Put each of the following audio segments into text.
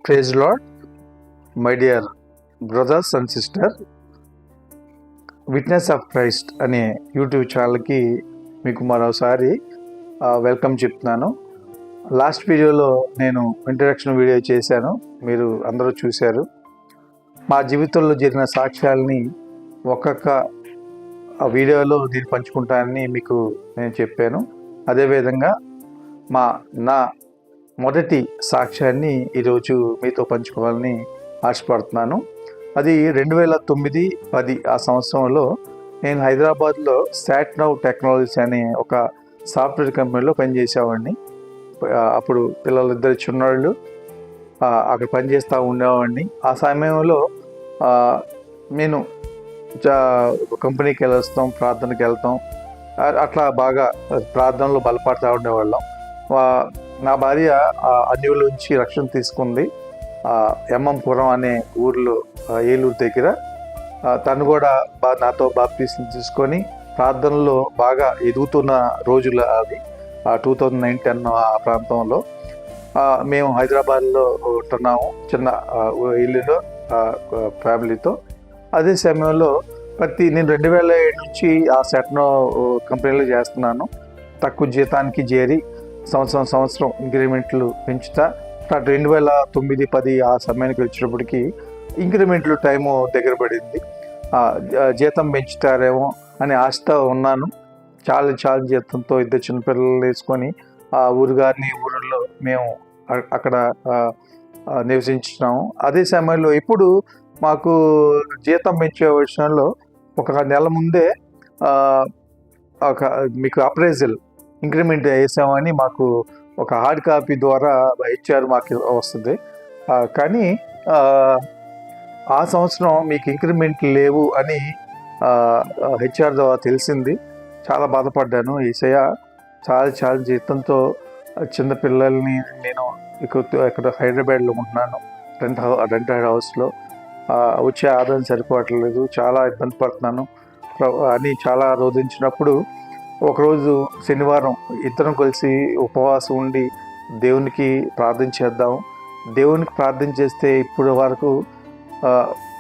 Praise Lord my dear brothers and sister. Witness of Christ అనే YouTube ఛానల్కి మీకు మరోసారి వెల్కమ్ చెప్తున్నాను. లాస్ట్ వీడియోలో నేను ఇంట్రడక్షన్ వీడియో చేశాను, మీరు అందరూ చూశారు. మా జీవితంలో జరిగిన సాక్ష్యాలని ఒక్కొక్క వీడియోలో నేను పంచుకుంటానని మీకు నేను చెప్పాను. అదేవిధంగా నా మొదటి సాక్ష్యాన్ని ఈరోజు మీతో పంచుకోవాలని ఆశపడుతున్నాను. అది 2009-10 ఆ సంవత్సరంలో నేను హైదరాబాద్లో సాట్నవ్ టెక్నాలజీస్ అనే ఒక సాఫ్ట్వేర్ కంపెనీలో పనిచేసేవాడిని. అప్పుడు పిల్లలిద్దరు చిన్నవాళ్ళు అక్కడ పనిచేస్తూ ఉండేవాడిని. ఆ సమయంలో నేను కంపెనీకి వెళ్ళొస్తాం, ప్రార్థనకి వెళ్తాం, అట్లా బాగా ప్రార్థనలో బలపడుతూ ఉండేవాళ్ళం. నా భార్య అన్యుల నుంచి రక్షణ తీసుకుంది ఎంఎంపురం అనే ఊర్లో, ఏలూరు దగ్గర. తను కూడా నాతో బాప్తీసం తీసుకొని ప్రార్థనలో బాగా ఎదుగుతున్న రోజులు అవి. 2009-10 ఆ ప్రాంతంలో మేము హైదరాబాద్లో ఉంటున్నాము, చిన్న ఇల్లులో ఫ్యామిలీతో. అదే సమయంలో నేను 2007 నుంచి ఆ సాట్నో కంపెనీలో చేస్తున్నాను. తక్కువ జీతానికి చేరి సంవత్సరం ఇంక్రిమెంట్లు పెంచుతా. 2009-10 ఆ సమయానికి వచ్చినప్పటికీ ఇంక్రిమెంట్లు టైము దగ్గర పడింది. జీతం పెంచుతారేమో అని ఆశతో ఉన్నాను. చాలా జీతంతో ఇద్దరు చిన్నపిల్లలు వేసుకొని ఆ ఊరిలో మేము అక్కడ నివసించున్నాము. అదే సమయంలో ఇప్పుడు మాకు జీతం పెంచే విషయంలో ఒక నెల ముందే మీకు అప్రైజల్ ఇంక్రిమెంట్ వేసామని మాకు ఒక హార్డ్ కాపీ ద్వారా హెచ్ఆర్ మాకు వస్తుంది. కానీ ఆ సంవత్సరం మీకు ఇంక్రిమెంట్ లేవు అని హెచ్ఆర్ ద్వారా తెలిసింది. చాలా బాధపడ్డాను. ఈసయ చాలా జీతంతో చిన్నపిల్లల్ని నేను ఇక్కడ హైదరాబాద్లో ఉంటున్నాను, రెంట్ హౌస్లో. వచ్చే ఆదాయం సరిపోవట్లేదు, చాలా ఇబ్బంది పడుతున్నాను అని చాలా రోధించినప్పుడు ఒకరోజు శనివారం ఇద్దరం కలిసి ఉపవాసం ఉండి దేవునికి ప్రార్థన చేద్దాం. దేవునికి ప్రార్థన చేస్తే ఇప్పుడు వరకు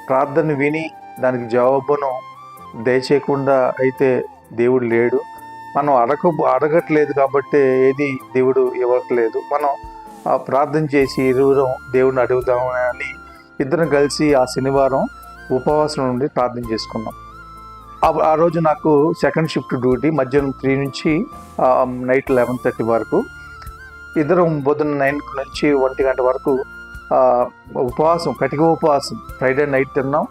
ప్రార్థన విని దానికి జవాబును దయచేయకుండా అయితే దేవుడు లేడు. మనం అడగట్లేదు కాబట్టి ఏది దేవుడు ఇవ్వట్లేదు. మనం ప్రార్థన చేసి ఇరువురం దేవుడిని అడుగుదామని ఇద్దరం కలిసి ఆ శనివారం ఉపవాసం నుండి ప్రార్థన చేసుకున్నాం. ఆ రోజు నాకు సెకండ్ షిఫ్ట్ డ్యూటీ, మధ్యాహ్నం 3 నుంచి నైట్ 11:30 వరకు. ఇద్దరం పొద్దున్న 9 నుంచి 1 గంట వరకు ఉపవాసం, కటిక ఉపవాసం. ఫ్రైడే నైట్ తిన్నాం,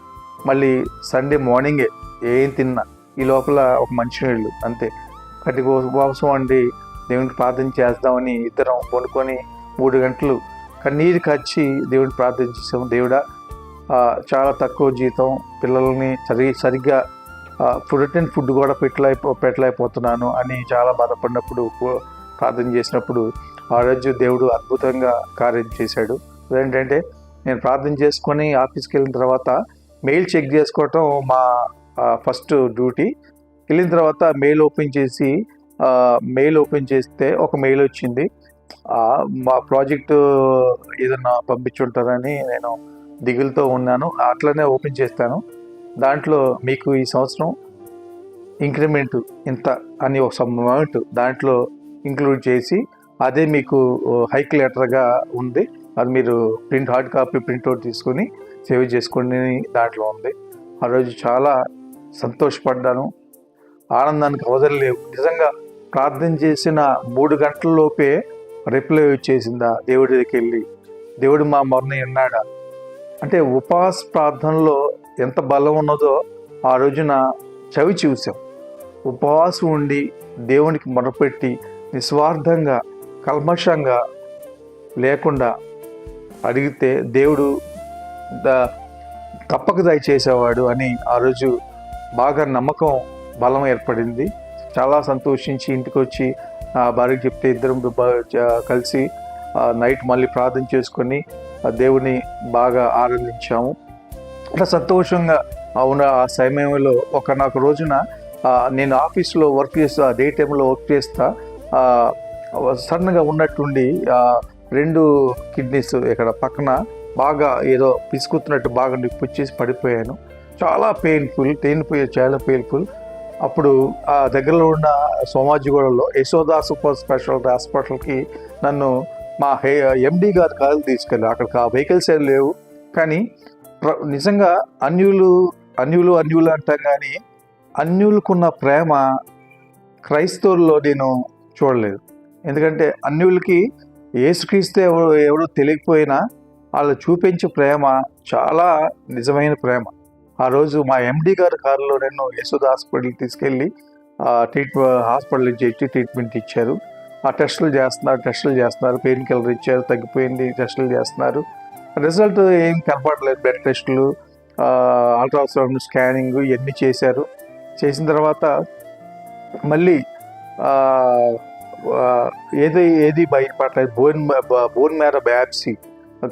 మళ్ళీ సండే మార్నింగే ఏం తిన్నా. ఈ లోపల ఒక మంచినీళ్ళు, అంతే. కటిక ఉపవాసం అండి దేవునికి ప్రార్థన చేద్దామని ఇద్దరం వండుకొని 3 గంటలు కన్నీరు కచ్చి దేవుడిని ప్రార్థన చేసాము. దేవుడా, చాలా తక్కువ జీతం, పిల్లల్ని సరిగ్గా ప్రోటీన్ ఫుడ్ కూడా పెట్టలేకపోతున్నాను అని చాలా బాధపడినప్పుడు ప్రార్థన చేసినప్పుడు ఆ రోజు దేవుడు అద్భుతంగా కార్యం చేశాడు. ఏంటంటే, నేను ప్రార్థన చేసుకొని ఆఫీస్కి వెళ్ళిన తర్వాత మెయిల్ చెక్ చేసుకోవటం మా ఫస్ట్ డ్యూటీ. వెళ్ళిన తర్వాత మెయిల్ ఓపెన్ చేస్తే ఒక మెయిల్ వచ్చింది. మా ప్రాజెక్టు ఏదన్నా పంపించుంటారని నేను దిగులుతో ఉన్నాను. అట్లనే ఓపెన్ చేస్తాను. దాంట్లో మీకు ఈ సంవత్సరం ఇంక్రిమెంట్ ఇంత అని ఒక అమౌంట్ దాంట్లో ఇంక్లూడ్ చేసి, అదే మీకు హైక్ లెటర్గా ఉంది, అది మీరు హార్డ్ కాపీ ప్రింట్అవుట్ తీసుకొని సేవ్ చేసుకొని దాంట్లో ఉంది. ఆ రోజు చాలా సంతోషపడ్డాను, ఆనందానికి అవధులు. నిజంగా ప్రార్థన చేసిన 3 గంటలలోపే రిప్లై వచ్చేసిందా దేవుడి దగ్గరికి వెళ్ళి, దేవుడు మా మొరని విన్నాడా. అంటే ఉపవాస ప్రార్థనలో ఎంత బలం ఉన్నదో ఆ రోజున చూసాం. ఉపవాసం ఉండి దేవునికి మొరపెట్టి నిస్వార్థంగా, కల్మషంగా లేకుండా అడిగితే దేవుడు తప్పక దయచేసేవాడు అని ఆ రోజు బాగా నమ్మకం, బలం ఏర్పడింది. చాలా సంతోషించి ఇంటికి వచ్చి భార్యకి చెప్తే ఇద్దరం కలిసి నైట్ మళ్ళీ ప్రార్థన చేసుకొని దేవుని బాగా ఆనందించాము. అట్లా సంతోషంగా ఉన్న ఆ సమయంలో నాకు రోజున నేను ఆఫీస్లో వర్క్ చేస్తా, డే టైంలో వర్క్ చేస్తా, సడన్గా ఉన్నట్టుండి 2 కిడ్నీస్ ఇక్కడ పక్కన బాగా ఏదో పిసుకుతున్నట్టు బాగా నొప్పి వచ్చేసి పడిపోయాను. చాలా చాలా పెయిన్ఫుల్. అప్పుడు ఆ దగ్గరలో ఉన్న సోమాజిగూడలో యశోదా సూపర్ స్పెషాలిటీ హాస్పిటల్కి నన్ను మా ఎండి గారు కాదు తీసుకెళ్ళి. అక్కడికి ఆ వెహికల్స్ ఏం లేవు. కానీ నిజంగా అన్యులు అంటాం, కానీ అన్యులకున్న ప్రేమ క్రైస్తవుల్లో నేను చూడలేదు. ఎందుకంటే అన్యులకి యేసుక్రీస్తు ఎవరో తెలియకపోయినా వాళ్ళు చూపించే ప్రేమ చాలా నిజమైన ప్రేమ. ఆ రోజు మా ఎండి గారి కారులో నన్ను యశోద హాస్పిటల్కి తీసుకెళ్ళి హాస్పిటల్ నుంచి ట్రీట్మెంట్ ఇచ్చారు. ఆ టెస్టులు చేస్తున్నారు, పెయిన్ కిల్లర్ ఇచ్చారు, తగ్గిపోయింది, టెస్టులు చేస్తున్నారు. రిజల్ట్ ఏం కనపడలేదు. బ్లడ్ టెస్టులు, అల్ట్రాసౌండ్, స్కానింగ్ ఇవన్నీ చేశారు. చేసిన తర్వాత మళ్ళీ ఏది బయటపడలేదు. బోన్ మ్యారో బయాప్సీ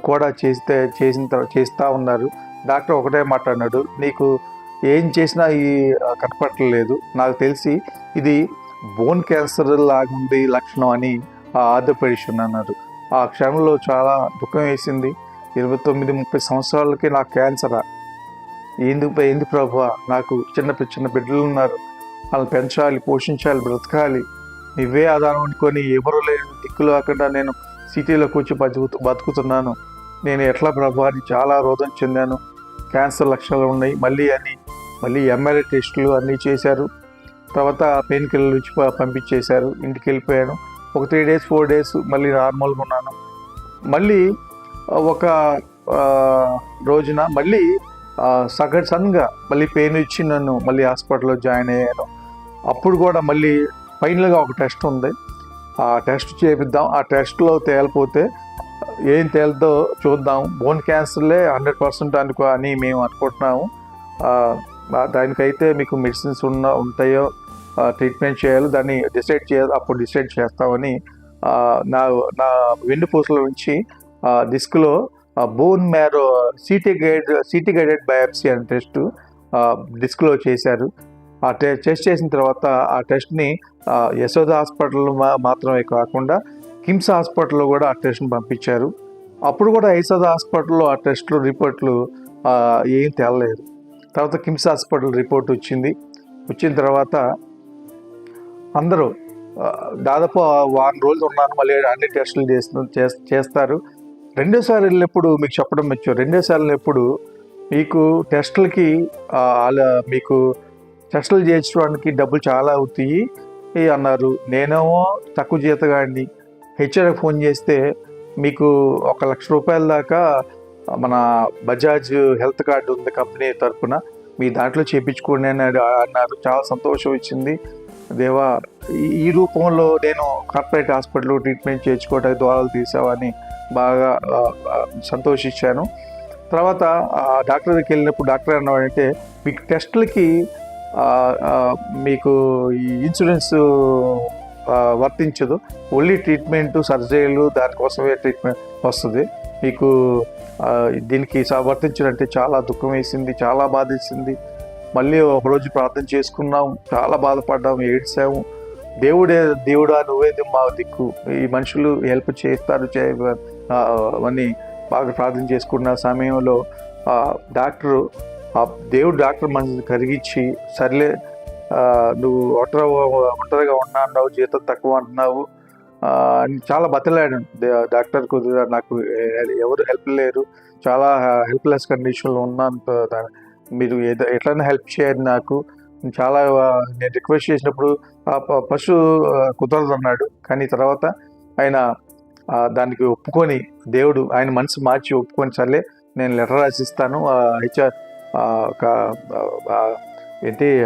కూడా చేస్తూ ఉన్నారు. డాక్టర్ ఒకటే మాట్లాడినాడు, నీకు ఏం చేసినా కనపడలేదు, నాకు తెలిసి ఇది బోన్ క్యాన్సర్ లాగుంది లక్షణం అని ఆర్థోపెడిషన్ అన్నారు. ఆ క్షణంలో చాలా దుఃఖం వేసింది. 29-30 సంవత్సరాలకి నాకు క్యాన్సరా? ఏంది ప్రభువా, నాకు చిన్న బిడ్డలు ఉన్నారు, వాళ్ళని పెంచాలి, పోషించాలి, బ్రతకాలి, నువ్వే ఆధారం అనుకొని ఎవరు లేని దిక్కులు కాకుండా నేను సిటీలోకి వచ్చి బతుకుతున్నాను, నేను ఎట్లా ప్రభువా అని చాలా రోదన చెందాను. క్యాన్సర్ లక్షణాలు ఉన్నాయి మళ్ళీ ఎంఆర్ఐ టెస్టులు అన్నీ చేశారు. తర్వాత పెయిన్ కిల్లర్ ఇచ్చి పంపించేశారు. ఇంటికి వెళ్ళిపోయాను. ఒక 3 days 4 days మళ్ళీ నార్మల్గా ఉన్నాను. మళ్ళీ ఒక రోజున మళ్ళీ సడన్గా మళ్ళీ పెయిన్ ఇచ్చి నన్ను మళ్ళీ హాస్పిటల్లో జాయిన్ అయ్యాను. అప్పుడు కూడా మళ్ళీ ఫైనల్గా ఒక టెస్ట్ ఉంది, ఆ టెస్ట్ చేపిద్దాం, ఆ టెస్ట్లో తేలిపోతే ఏం తేలుతో చూద్దాం, బోన్ క్యాన్సర్లే 100% అని మేము అనుకుంటున్నాము. దానికైతే మీకు మెడిసిన్స్ ఉంటాయో, ట్రీట్మెంట్ చేయాలి, దాన్ని అప్పుడు డిసైడ్ చేస్తామని నా వెన్నుపూసల నుంచి డిస్క్లో bone marrow CT guided biopsy అనే టెస్ట్ డిస్క్లో చేశారు. ఆ టెస్ట్ చేసిన తర్వాత ఆ టెస్ట్ని యశోద హాస్పిటల్ మాత్రమే కాకుండా కిమ్స్ హాస్పిటల్లో కూడా ఆ టెస్ట్ని పంపించారు. అప్పుడు కూడా యశోద హాస్పిటల్లో ఆ టెస్ట్లు రిపోర్ట్లు ఏం తేలలేదు. తర్వాత కిమ్స్ హాస్పిటల్ రిపోర్ట్ వచ్చిన తర్వాత అందరూ దాదాపు 1 రోజులు ఉన్నాను. మళ్ళీ అన్ని టెస్టులు చేస్తారు. రెండోసారి వెళ్ళినప్పుడు మీకు చెప్పడం మర్చిపోయాను, రెండోసారి వెళ్ళినప్పుడు మీకు టెస్టులకి మీకు టెస్టులు చేయించడానికి డబ్బులు చాలా అవుతాయి అన్నారు. నేనేమో తక్కువ జీతగాడిని. హెచ్ఆర్కి ఫోన్ చేస్తే మీకు 1 లక్ష రూపాయల దాకా మన బజాజ్ హెల్త్ కార్డు ఉంది కంపెనీ తరఫున, మీ దాంట్లో చేయించుకోండి అని అన్నారు. చాలా సంతోషం వచ్చింది. దేవా, ఈ రూపంలో నేను కార్పొరేట్ హాస్పిటల్లో ట్రీట్మెంట్ చేయించుకోవడానికి ద్వారాలు తీసావని బాగా సంతోషించాను. తర్వాత డాక్టర్ దగ్గరికి వెళ్ళినప్పుడు డాక్టర్ అన్నాడంటే, మీకు టెస్టులకి మీకు ఈ ఇన్సూరెన్స్ వర్తించదు, ఓన్లీ ట్రీట్మెంటు, సర్జరీలు దానికోసమే ట్రీట్మెంట్ వస్తుంది, మీకు దీనికి వర్తించాలంటే చాలా దుఃఖం వేసింది, చాలా బాధేసింది. మళ్ళీ ఒకరోజు ప్రార్థన చేసుకున్నాం, చాలా బాధపడ్డాము, ఏడ్చాము. దేవుడా నువ్వే మా దిక్కు, ఈ మనుషులు హెల్ప్ చేస్తారు అని బాగా ప్రార్థన చేసుకున్న సమయంలో దేవుడు డాక్టర్ మనసు కరిగించి, సర్లే నువ్వు ఒంటరిగా ఉన్నావు, జీతం తక్కువ అంటున్నావు అని చాలా బతిలాడాను. డాక్టర్ కుదిరా, నాకు ఎవరు హెల్ప్ లేరు, చాలా హెల్ప్లెస్ కండిషన్లో ఉన్నాను, మీరు ఎట్లయినా హెల్ప్ చేయండి నాకు, చాలా నేను రిక్వెస్ట్ చేసినప్పుడు ఫస్ట్ కుదరదు అన్నాడు. కానీ తర్వాత ఆయన దానికి ఒప్పుకొని, దేవుడు ఆయన మనసు మార్చి ఒప్పుకొని, సర్లే నేను లెటర్ రాసిస్తాను,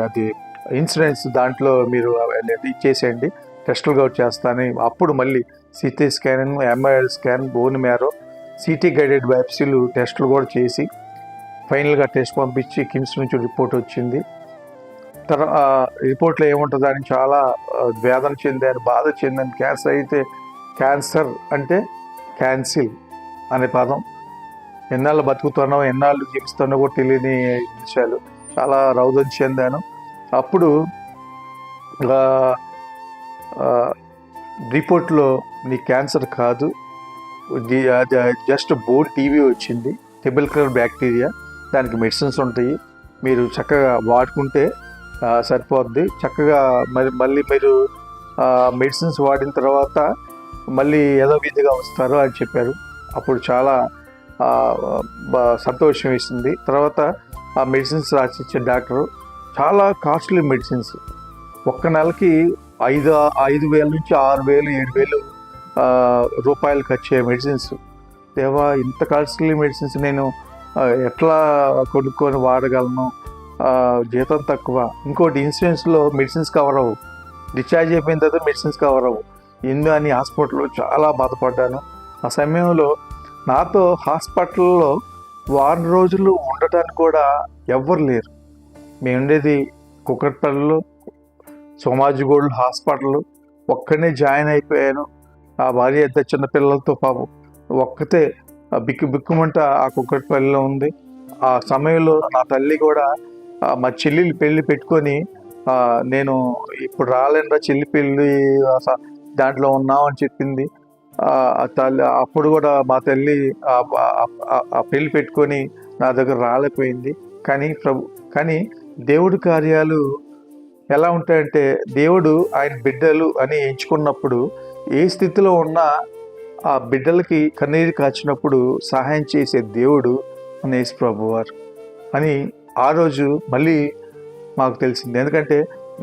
అది ఇన్సూరెన్స్ దాంట్లో మీరు ఇచ్చేసేయండి, టెస్టులు కూడా చేస్తాను. అప్పుడు మళ్ళీ CT scan, MRI scan, bone marrow, CT guided బయాప్సీలు టెస్టులు కూడా చేసి ఫైనల్గా టెస్ట్ పంపించి కిమ్స్ నుంచి రిపోర్ట్ వచ్చింది. రిపోర్ట్లో ఏముంటుందో అని చాలా వేదన చెందాను, బాధ చెందాను. క్యాన్సర్ అంటే క్యాన్సిల్ అనే పదం, ఎన్నాళ్ళు బతుకుతున్నావు, ఎన్నాళ్ళు జీవిస్తున్నావు కూడా తెలియని విషయాలు, చాలా రౌదం చెందాను. అప్పుడు రిపోర్ట్లో నీ క్యాన్సర్ కాదు, జస్ట్ బోర్డ్ టీవీ వచ్చింది, ట్యూబర్క్యులర్ బ్యాక్టీరియా, దానికి మెడిసిన్స్ ఉంటాయి, మీరు చక్కగా వాడుకుంటే సరిపోద్ది. చక్కగా మళ్ళీ మీరు మెడిసిన్స్ వాడిన తర్వాత మళ్ళీ యథావిధిగా వస్తారు అని చెప్పారు. అప్పుడు చాలా సంతోషం వేసింది. తర్వాత ఆ మెడిసిన్స్ రాసిచ్చే డాక్టరు చాలా కాస్ట్లీ మెడిసిన్స్, ఒక్క నెలకి 5,000 నుంచి 6,000 7,000 రూపాయలు ఖర్చు అయ్యే మెడిసిన్స్. దేవా, ఇంత కాస్ట్లీ మెడిసిన్స్ నేను ఎట్లా కొనుక్కొని వాడగలను? జీతం తక్కువ. ఇంకోటి, ఇన్సూరెన్స్లో మెడిసిన్స్ కవర్ అవ్వు, డిశ్చార్జ్ అయిపోయిన తర్వాత మెడిసిన్స్ కవర్ అవ్వు. అని హాస్పిటల్లో చాలా బాధపడ్డాను. ఆ సమయంలో నాతో హాస్పిటల్లో వారం రోజులు ఉండటానికి కూడా ఎవ్వరు లేరు. మేము ఉండేది కుక్కట్పల్లిలో సోమాజిగూడలో హాస్పిటల్. ఒక్కనే జాయిన్ అయిపోయాను. ఆ భార్య అయితే చిన్నపిల్లలతో పాపం ఒక్కతే బిక్కుమంట ఆ కుక్కట్పల్లిలో ఉంది. ఆ సమయంలో నా తల్లి కూడా మా చెల్లెలు పెళ్ళి పెట్టుకొని, నేను ఇప్పుడు రాలేనురా చెల్లి పెళ్ళి దాంట్లో ఉన్నామని చెప్పింది. తల్లి అప్పుడు కూడా మా తల్లి ఆ పెళ్ళి పెట్టుకొని నా దగ్గర రాలేకపోయింది. కానీ దేవుడి కార్యాలు ఎలా ఉంటాయంటే, దేవుడు ఆయన బిడ్డలు అని ఎంచుకున్నప్పుడు ఏ స్థితిలో ఉన్నా ఆ బిడ్డలకి కన్నీరు కాచినప్పుడు సహాయం చేసే దేవుడు మన యేసు ప్రభువారు అని ఆ రోజు మళ్ళీ మాకు తెలిసింది. ఎందుకంటే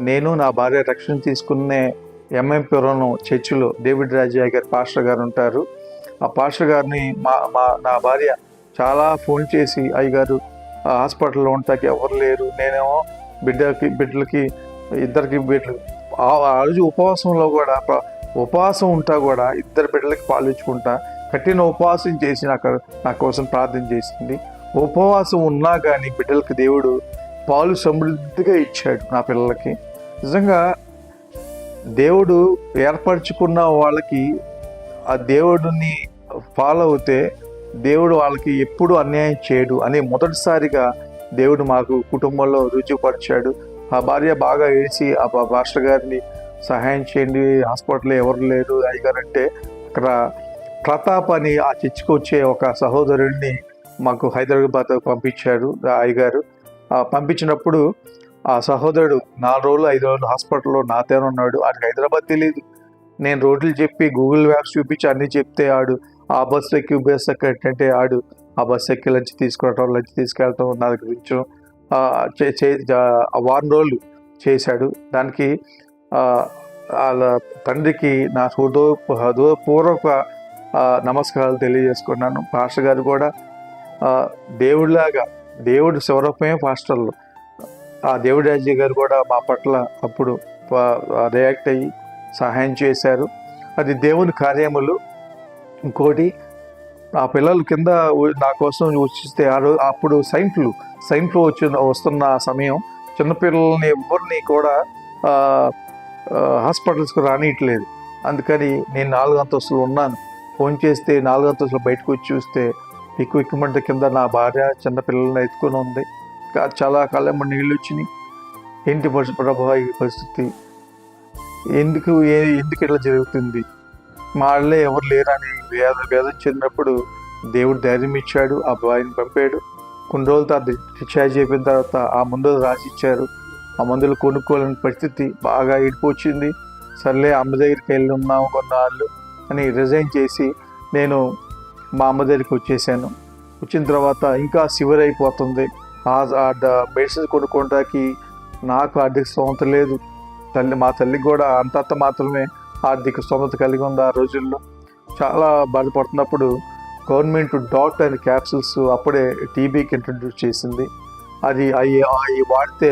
నేను నా భార్య రక్షణ తీసుకునే ఎంఎంపురం చర్చిలో డేవిడ్ రాజయ్య గారు పాస్టర్ గారు ఉంటారు. ఆ పాస్టర్ గారిని నా భార్య చాలా ఫోన్ చేసి, అయ్యగారు హాస్పిటల్లో ఉంటాకి ఎవరు లేరు, నేనేమో బిడ్డలకి ఇద్దరికి బిడ్డలు ఆ రోజు ఉపవాసం ఉంటా కూడా ఇద్దరు బిడ్డలకి పాలు ఇచ్చుకుంటా కఠిన ఉపవాసం చేసి నా కోసం ప్రార్థన చేసింది. ఉపవాసం ఉన్నా కానీ బిడ్డలకి దేవుడు పాలు సమృద్ధిగా ఇచ్చాడు నా పిల్లలకి. నిజంగా దేవుడు ఏర్పరచుకున్న వాళ్ళకి ఆ దేవుడిని ఫాలో అవుతే దేవుడు వాళ్ళకి ఎప్పుడు అన్యాయం చేయడు అని మొదటిసారిగా దేవుడు మాకు కుటుంబంలో రుజువుపరిచాడు. ఆ భార్య బాగా ఏడ్చి ఆ పాస్టర్ గారిని సహాయం చేయండి, హాస్పిటల్లో ఎవరు లేరు అయ్యగారు అంటే, అక్కడ ప్రతాప్ అని ఆ చర్చికి వచ్చే ఒక సహోదరుడిని మాకు హైదరాబాద్ పంపించాడు అయ్యగారు. పంపించినప్పుడు ఆ సహోదరుడు 4 రోజులు 5 రోజులు హాస్పిటల్లో నాతోనే ఉన్నాడు. ఆడికి హైదరాబాద్ తెలియదు. నేను రోడ్లు చెప్పి గూగుల్ మ్యాప్స్ చూపించి అన్నీ చెప్తే ఆడు ఆ బస్సు ఎక్కి అంటే ఆడు ఆ బస్సు ఎక్కి లంచ్ తీసుకెళ్ళటం నా దగ్గర ఉంచడం వారం రోజులు చేశాడు. దానికి వాళ్ళ తండ్రికి నా హృదయపూర్వక నమస్కారాలు తెలియజేసుకున్నాను. పాస్టర్ గారు కూడా దేవుడిలాగా, దేవుడు స్వరూపమే పాస్టర్లు, ఆ దేవుడి రాజయ్య గారు కూడా మా పట్ల అప్పుడు రియాక్ట్ అయ్యి సహాయం చేశారు. అది దేవుని కార్యములు. ఇంకోటి, ఆ పిల్లలు కింద నా కోసం వచ్చిస్తే అప్పుడు స్వైన్ ఫ్లూ వస్తున్న సమయం, చిన్నపిల్లల్ని ఎవరిని కూడా హాస్పిటల్స్కి రానియట్లేదు. అందుకని నేను 4 అంతస్తులు ఉన్నాను. ఫోన్ చేస్తే 4 అంతస్తులు బయటకు వచ్చి చూస్తే ఎక్కుమంటే కింద నా భార్య చిన్నపిల్లల్ని ఎత్తుకొని ఉంది. చాలా కాలం నీళ్ళు వచ్చినాయి. ఏంటి ప్రభా ఈ పరిస్థితి, ఎందుకు ఇట్లా జరుగుతుంది, మా వాళ్ళే ఎవరు లేరని వేదన చెందినప్పుడు దేవుడు ధైర్యం ఇచ్చాడు. ఆ బాయ్ని పంపాడు. కొన్ని రోజుల తర్వాత డిశ్చార్జ్ అయిపోయిన తర్వాత ఆ మందులు రాసిచ్చారు. ఆ మందులు కొనుక్కోలేని పరిస్థితి, బాగా ఏడిపోయింది. సర్లే అమ్మ దగ్గరికి వెళ్ళి ఉన్నాము కొన్నాళ్ళు అని రిజైన్ చేసి నేను మా అమ్మ దగ్గరికి వచ్చేసాను. వచ్చిన తర్వాత ఇంకా సివియర్ అయిపోతుంది. మెడిసిన్స్ కొనుక్కోవడానికి నాకు ఆర్థిక స్తోమత లేదు. మా తల్లికి కూడా అంతంత మాత్రమే ఆర్థిక స్తోమత కలిగి ఉంది. ఆ రోజుల్లో చాలా బాధపడుతున్నప్పుడు గవర్నమెంట్ డాట్ అండ్ క్యాప్సూల్స్ అప్పుడే టీబీకి ఇంట్రడ్యూస్ చేసింది. అది అవి వాడితే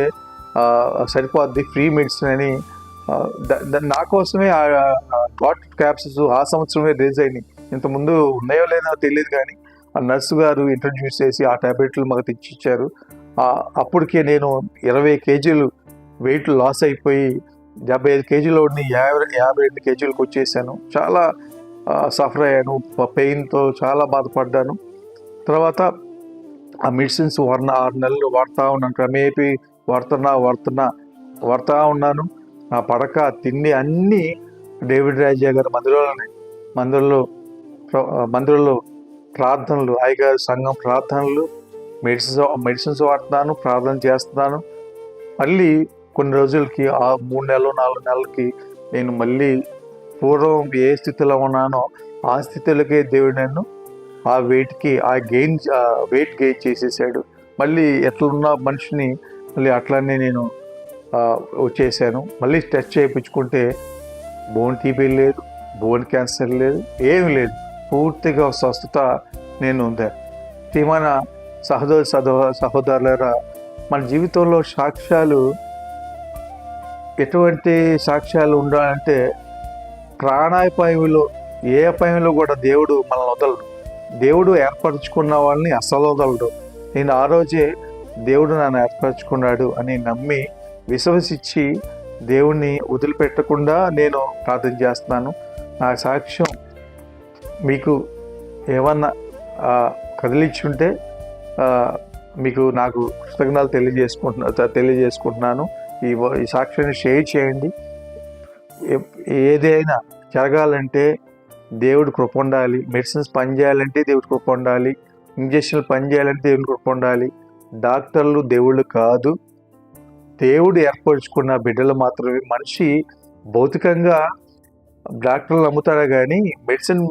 సరిపోద్ది, ఫ్రీ మెడిసిన్ అని నా కోసమే ఆ డాట్ క్యాప్సూల్స్ ఆ సంవత్సరమే రిలీజ్ అయినాయి. ఇంతకుముందు ఉన్నాయో లేదో తెలియదు, కానీ ఆ నర్సు గారు ఇంట్రడ్యూస్ చేసి ఆ ట్యాబ్లెట్లు మాకు తెచ్చిచ్చారు. అప్పటికే నేను 20 కేజీలు వెయిట్ లాస్ అయిపోయి 75 కేజీలో ఉండి 52 కేజీలకు వచ్చేసాను. చాలా సఫర్ అయ్యాను, పెయిన్తో చాలా బాధపడ్డాను. తర్వాత ఆ మెడిసిన్స్ 6 నెలలు వాడుతూ ఉన్నాను. క్రమేపీ వాడుతూ ఉన్నాను. నా పడక తిండి అన్నీ డేవిడ్ రాజయ్య గారి మందిరంలో మందిరంలో ప్రార్థనలు, అయ్యగారి సంఘం ప్రార్థనలు, మెడిసిన్స్ వాడుతున్నాను, ప్రార్థన చేస్తున్నాను. మళ్ళీ కొన్ని రోజులకి 3 నెలలు 4 నెలలకి నేను మళ్ళీ పూర్వం ఏ స్థితిలో ఉన్నానో ఆ స్థితిలోకే దేవుడు నన్ను ఆ వెయిట్ గెయిన్ చేసేసాడు. మళ్ళీ ఎట్లున్న మనిషిని మళ్ళీ అట్లనే నేను వచ్చేసాను. మళ్ళీ టెస్ట్ చేయించుకుంటే బోన్ టీబీ లేదు, బోన్ క్యాన్సర్ లేదు, ఏమి లేదు. పూర్తిగా స్వస్థత నేను ఉంది. ప్రియమైన సహోదరులారా, మన జీవితంలో సాక్ష్యాలు ఎటువంటి సాక్ష్యాలు ఉండాలంటే ప్రాణాపాయంలో ఏ అపాయంలో కూడా దేవుడు మనల్ని వదలడు. దేవుడు ఏర్పరచుకున్న వాళ్ళని అసలు వదలడు. నేను ఆ రోజే దేవుడు నన్ను ఏర్పరచుకున్నాడు అని నమ్మి విశ్వసించి దేవుణ్ణి వదిలిపెట్టకుండా నేను ప్రార్థన చేస్తున్నాను. నా సాక్ష్యం మీకు ఏమన్నా కదిలించుంటే మీకు నాకు కృతజ్ఞతలు తెలియజేసుకుంటున్నాను. ఈ సాక్ష్యాన్ని షేర్ చేయండి. ఏదైనా జరగాలంటే దేవుడు కృప ఉండాలి. మెడిసిన్స్ పనిచేయాలంటే దేవుడి కృప ఉండాలి. ఇంజక్షన్లు పనిచేయాలంటే దేవుడి కృప ఉండాలి. డాక్టర్లు దేవుళ్ళు కాదు, దేవుడు ఏర్పరచుకున్న బిడ్డలు మాత్రమే. మనిషి భౌతికంగా డాక్టర్లు నమ్ముతాడు, కానీ మెడిసిన్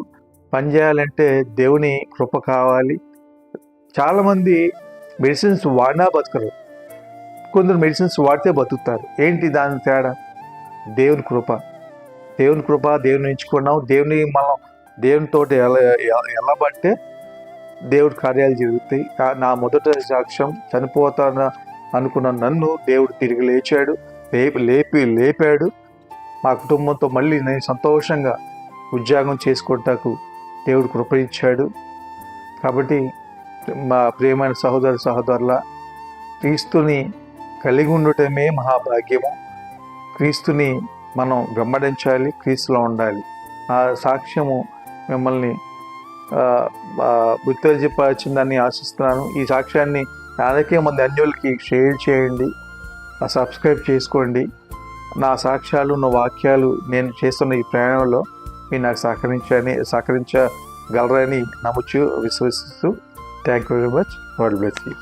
పనిచేయాలంటే దేవుని కృప కావాలి. చాలామంది మెడిసిన్స్ వాడినా బతకరు, కొందరు మెడిసిన్స్ వాడితే బతుకుతారు. ఏంటి దాని తేడా? దేవుని కృప. దేవుని ఎంచుకున్నాం. మనం దేవునితోటి ఎలా పడితే దేవుడి కార్యాలు జరుగుతాయి. నా మొదట సాక్ష్యం, చనిపోతాను అనుకున్న నన్ను దేవుడు తిరిగి లేపాడు. మా కుటుంబంతో మళ్ళీ నేను సంతోషంగా ఉద్యోగం చేసుకుంటాకు దేవుడు కృప ఇచ్చాడు. కాబట్టి మా ప్రియమైన సహోదరుల, క్రీస్తుని కలిగి ఉండటమే మహాభాగ్యము. క్రీస్తుని మనం వెంబడించాలి, క్రీస్తులో ఉండాలి. ఆ సాక్ష్యము మిమ్మల్ని ఉత్తేజపరిచిందని ఆశిస్తున్నాను. ఈ సాక్ష్యాన్ని అనేక మంది అన్యులకి షేర్ చేయండి, సబ్స్క్రైబ్ చేసుకోండి. నా సాక్ష్యాలు, నా వాక్యాలు నేను చేస్తున్న ఈ ప్రయాణంలో మీరు నాకు సహకరించగలరని నమ్ముచు విశ్వసిస్తూ thank you very much. God bless you.